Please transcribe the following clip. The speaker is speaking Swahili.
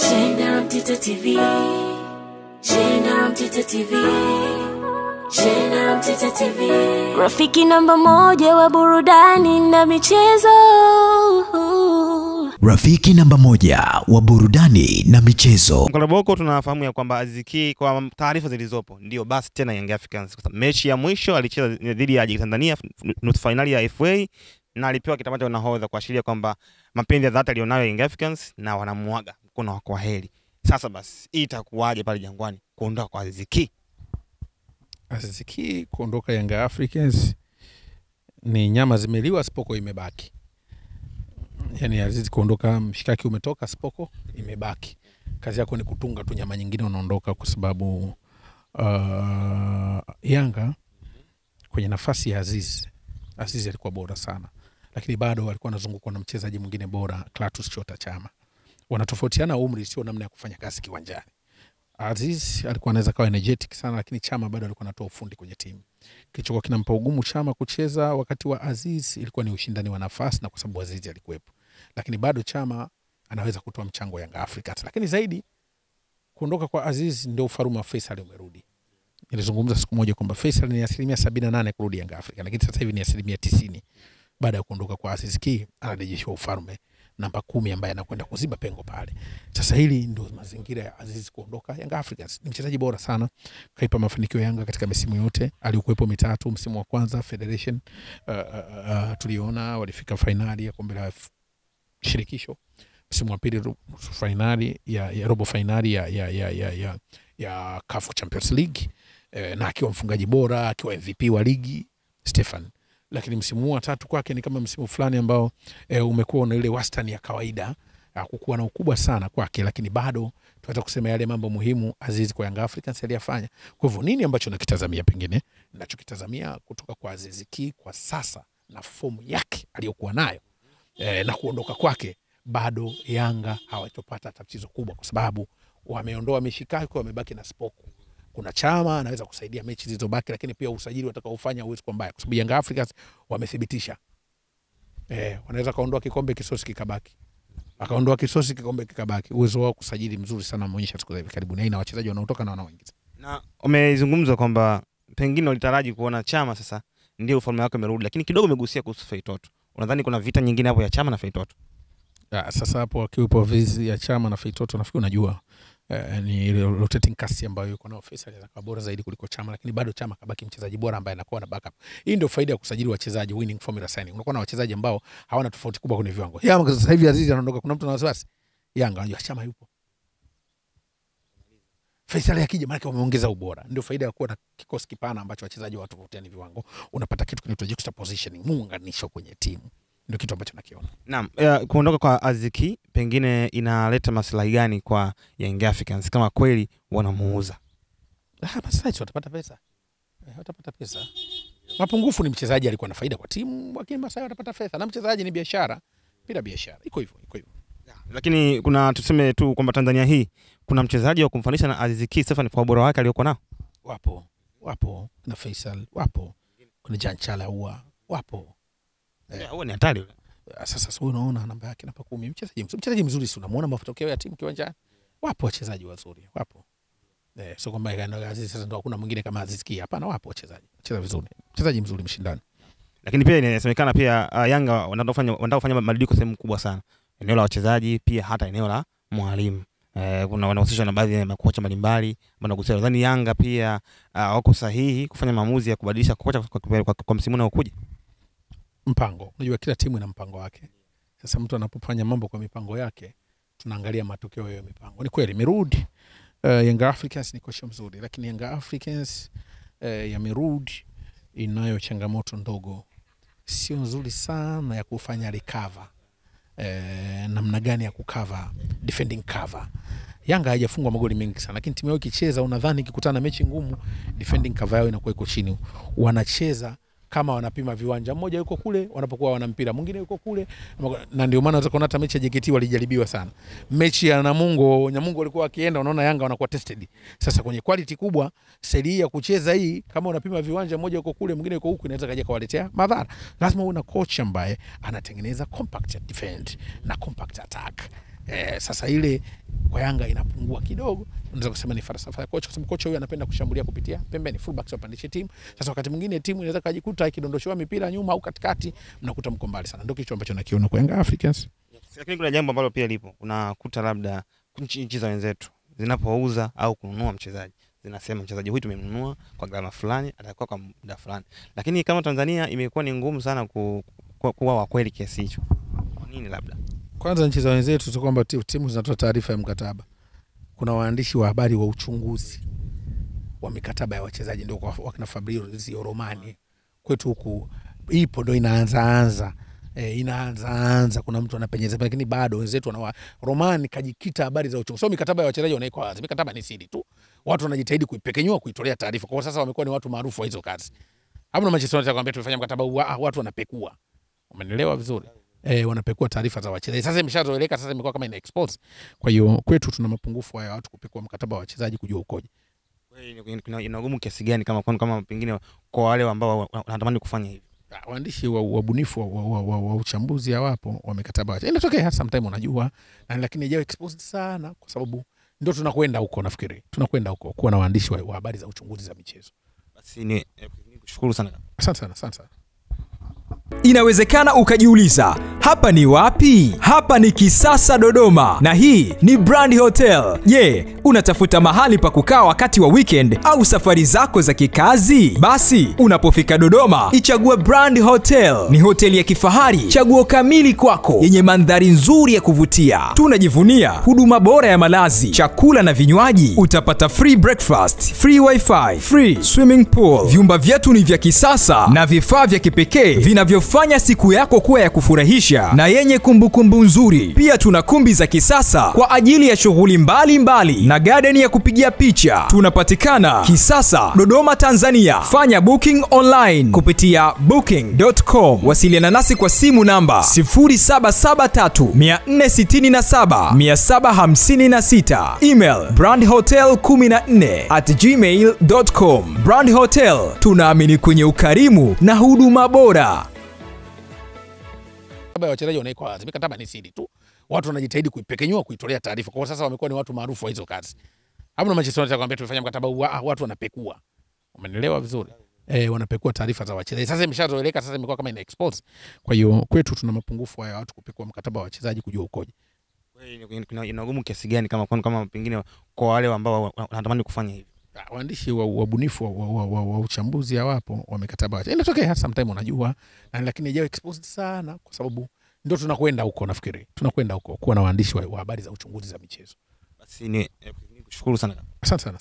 Shenda Mtito TV. Shenda Mtito TV. Shenda Mtito TV. Rafiki namba moja wa burudani na michezo. Rafiki namba moja wa burudani na michezo. Mkolaboko tunafahamu ya kwamba Aziz Ki kwa taarifa zilizopo ndio basi tena Young Africans. Mechi ya mwisho alicheza dhidi ya Tanzania nusu finali ya FA na alipewa kitambaa cha nahodha kuashiria kwamba mapenzi ya dhati alionayo Young Africans na wanamuaga mkono wa kwaheri. Sasa basi itakuwaje pale Jangwani kuondoka kwa Aziz Ki? Aziz Ki kuondoka Young Africans ni nyama zimeliwa, spoko imebaki. Yani Aziz kuondoka, mshikaki umetoka, spoko imebaki. Kazi yako ni kutunga tu nyama nyingine, unaondoka kwa sababu Yanga kwenye nafasi ya Aziz alikuwa bora sana, lakini bado alikuwa anazungukwa na mchezaji mwingine bora, Clatous Chota Chama. Wanatofautiana umri, sio namna ya kufanya kazi kiwanjani. Aziz alikuwa anaweza kawa energetic sana, lakini Chama bado alikuwa anatoa ufundi kwenye timu. Kilichokuwa kinampa ugumu Chama kucheza wakati wa Aziz ilikuwa ni ushindani wa nafasi, na kwa sababu Aziz alikuwepo. Lakini bado Chama anaweza kutoa mchango Young Africans. Lakini zaidi kuondoka kwa Aziz ndio ufarume wa Faisal umerudi. Nilizungumza siku moja kwamba Faisal ni 78% kurudi Young Africans, lakini sasa hivi ni 90% baada ya kuondoka kwa Aziz Ki, anarejeshwa ufarume namba 10 ambaye anakwenda kuziba pengo pale. Sasa hili ndio mazingira ya Aziz kuondoka Young Africans. Ni mchezaji bora sana, kaipa mafanikio Yanga katika misimu yote. Alikuwepo mitatu, msimu wa kwanza Federation tuliona walifika finali ya kombe la shirikisho. Msimu wa pili finali ya robo finali ya CAF Champions League, na akiwa mfungaji bora, akiwa MVP wa ligi Stefan. Lakini msimu wa tatu kwake ni kama msimu fulani ambao umekuwa na ile wastani ya kawaida, kukuwa na ukubwa sana kwake, lakini bado tunaweza kusema yale mambo muhimu Aziz kwa Young Africans aliyafanya. Kwa hivyo nini ambacho nakitazamia? Pengine ninachokitazamia kutoka kwa Aziz Ki kwa sasa na fomu yake aliyokuwa nayo na kuondoka kwake, bado Yanga hawatopata tatizo kubwa, kwa sababu wameondoa mishikaki, wamebaki na spoko. Kuna Chama anaweza kusaidia mechi zilizobaki, lakini pia usajili watakaofanya uwezo kwa mbaya, kwa sababu Young Africans wamethibitisha wanaweza kaondoa kikombe kisosi kikabaki, akaondoa kisosi kikombe kikabaki. Uwezo wao kusajili mzuri sana umeonyesha siku za hivi karibuni, na wachezaji wanaotoka na wanaoingiza. Na umezungumza kwamba pengine ulitaraji kuona Chama sasa ndio ufalme wake umerudi, lakini kidogo umegusia kuhusu Feitoto. Unadhani kuna vita nyingine hapo ya Chama na Feitoto? Sasa hapo akiwepo vizi ya Chama na Feitoto, nafikiri unajua ni rotating cast ambayo yuko nao. Faisal anaweza bora zaidi kuliko Chama, lakini bado Chama kabaki mchezaji bora ambaye anakuwa na backup. Hii ndio faida ya kusajili wachezaji, winning formula signing. Unakuwa na wachezaji ambao hawana tofauti kubwa kwenye viwango. Yanga sasa hivi Aziz anaondoka, kuna mtu ana wasiwasi? Yanga anajua Chama yupo, Faisal akija maana wameongeza ubora. Ndio faida ya kuwa na kikosi kipana ambacho wachezaji watu tofautiani viwango. Unapata kitu kinaitwa juxtapositioning, muunganisho kwenye timu. Ndio kitu ambacho nakiona. Naam, kuondoka kwa Aziz Ki pengine inaleta maslahi gani kwa Young Africans kama kweli wanamuuza? Maslahi watapata pesa. Watapata pesa. Mapungufu ni mchezaji alikuwa na faida kwa timu, lakini maslahi watapata pesa. Na mchezaji ni biashara, bila biashara. Iko hivyo. Lakini kuna tuseme tu kwamba Tanzania hii kuna mchezaji wa kumfanisha na Aziz Ki Stefan kwa ubora wake aliyokuwa nao? Wapo. Na Faisal wapo. Kuna Janchala wapo. Huo ni hatari. Sasa unaona namba yake namba 10, mchezaji mzuri, si unamuona matokeo ya timu kiwanjani. Wapo wachezaji wazuri, wapo. Sio kwamba Aziz sasa ndio hakuna mwingine kama Aziz Ki. Hapana, wapo wachezaji. Cheza vizuri. Mchezaji mzuri mshindani. Lakini pia inasemekana pia Yanga wanataka mabadiliko sehemu kubwa sana. Eneo la wachezaji, pia hata eneo la mwalimu. Kuna wanahusishwa na baadhi ya makocha mbalimbali, wanagusia. Nadhani Yanga pia wako sahihi kufanya maamuzi ya kubadilisha kocha kwa msimu unaokuja. Mpango. Unajua kila timu ina mpango wake. Sasa mtu anapofanya mambo kwa mipango yake, tunaangalia matokeo ya mipango. Ni kweli imerudi Young Africans ni kocha mzuri, lakini Young Africans yamerudi inayo changamoto ndogo. Sio nzuri sana ya kufanya recover. Namna gani ya kucover, defending cover. Yanga haijafungwa magoli mengi sana, lakini timu yao ikicheza unadhani ikikutana mechi ngumu defending cover yao inakuwa iko chini. Wanacheza kama wanapima viwanja, mmoja yuko kule wanapokuwa wana mpira, mwingine yuko kule, na ndio maana utakuona hata mechi ya JKT walijaribiwa sana. Mechi ya Namungo walikuwa wakienda, unaona Yanga wanakuwa tested. Sasa kwenye quality kubwa seli ya kucheza hii, kama unapima viwanja, mmoja yuko kule mwingine yuko huku, inaweza kaja kawaletea madhara. Lazima uwe na coach ambaye anatengeneza compact defend na compact attack. Sasa ile kwa Yanga inapungua kidogo. Unaweza kusema ni falsafa ya kocha, kwa sababu kocha huyu anapenda kushambulia kupitia pembeni, fullbacks wapandishe timu. Sasa wakati mwingine timu inaweza kujikuta ikidondoshewa mipira nyuma au katikati, mnakuta mko mbali sana. Ndio kitu ambacho nakiona kwa Yanga Africans. Lakini kuna jambo ambalo pia lipo, unakuta labda nchi za wenzetu zinapouza au kununua mchezaji zinasema mchezaji huyu tumemnunua kwa gharama fulani, atakuwa kwa muda fulani. Lakini kama Tanzania imekuwa ni ngumu sana kuwa wa kweli kiasi hicho. Kwa nini labda? Kwanza nchi za wenzetu tu kwamba timu zinatoa taarifa ya mkataba. Kuna waandishi wa habari wa uchunguzi wa mikataba ya wachezaji, ndio kwa wakina Fabrizio Romani. Kwetu huku ipo ndio inaanza. Inaanza kuna mtu anapenyeza, lakini bado wenzetu wana Romani kajikita habari za uchunguzi. So mikataba ya wachezaji wanaiko wazi. Mikataba ni siri tu. Watu wanajitahidi kuipekenyua kuitolea taarifa. Kwa sasa wamekuwa ni watu maarufu wa hizo kazi. Hamna Manchester United kwambia tulifanya mkataba huu, watu wanapekua. Umeelewa vizuri? Wanapekua taarifa za wachezaji. Sasa imeshazoeleka, sasa imekuwa kama ina expose. Kwa hiyo kwetu tuna mapungufu haya, watu kupekua mkataba wa wachezaji kujua ukoje. Ina ugumu kiasi gani kama pengine kwa wale ambao wanatamani kufanya hivi? Waandishi wabunifu wa uchambuzi hawapo, wamekataba wacha. Inatokea sometimes unajua, lakini haijawa exposed sana kwa sababu ndio tunakwenda huko, nafikiri. Tunakwenda huko kuwa na waandishi wa habari za uchunguzi za michezo. Basi ni kushukuru sana. Asante sana. Inawezekana ukajiuliza, hapa ni wapi? Hapa ni Kisasa Dodoma, na hii ni Brand Hotel. Je, unatafuta mahali pa kukaa wakati wa weekend au safari zako za kikazi? Basi unapofika Dodoma, ichague Brand Hotel. Ni hoteli ya kifahari, chaguo kamili kwako, yenye mandhari nzuri ya kuvutia. Tunajivunia huduma bora ya malazi, chakula na vinywaji. Utapata free breakfast, free wifi, free swimming pool. Vyumba vyetu ni vya kisasa na vifaa vya kipekee vinavyofanya siku yako kuwa ya kufurahisha na yenye kumbukumbu nzuri. Pia tuna kumbi za kisasa kwa ajili ya shughuli mbalimbali na garden ya kupigia picha. Tunapatikana Kisasa, Dodoma, Tanzania. Fanya booking online kupitia booking.com. Wasiliana nasi kwa simu namba 0773467756. Email brandhotel14@gmail.com. Brand Hotel, tunaamini kwenye ukarimu na huduma bora. Mikataba ya wachezaji wanaiko wazi. Mikataba ni siri tu. Watu wanajitahidi kuipekenyua kuitolea taarifa. Kwa sasa wamekuwa ni watu maarufu wa hizo kazi. Hamna Manchester United kwambia tulifanya mkataba huu, watu wanapekua. Umeelewa vizuri? Wanapekua taarifa za wachezaji. Sasa imeshazoeleka, sasa imekuwa kama ina expose. Kwa hiyo kwetu tuna mapungufu haya, watu kupekua mkataba wa wachezaji kujua ukoje. Ina ugumu kiasi gani kama pengine kwa wale ambao wanatamani kufanya hivi? Waandishi wabunifu wa uchambuzi hawapo, wamekataba wacha. Inatokea sometimes unajua, lakini haijawa exposed sana kwa sababu ndio tunakwenda huko, nafikiri. Tunakwenda huko kuwa na waandishi wa habari za uchunguzi za michezo. Basi ni kushukuru sana. Asante sana.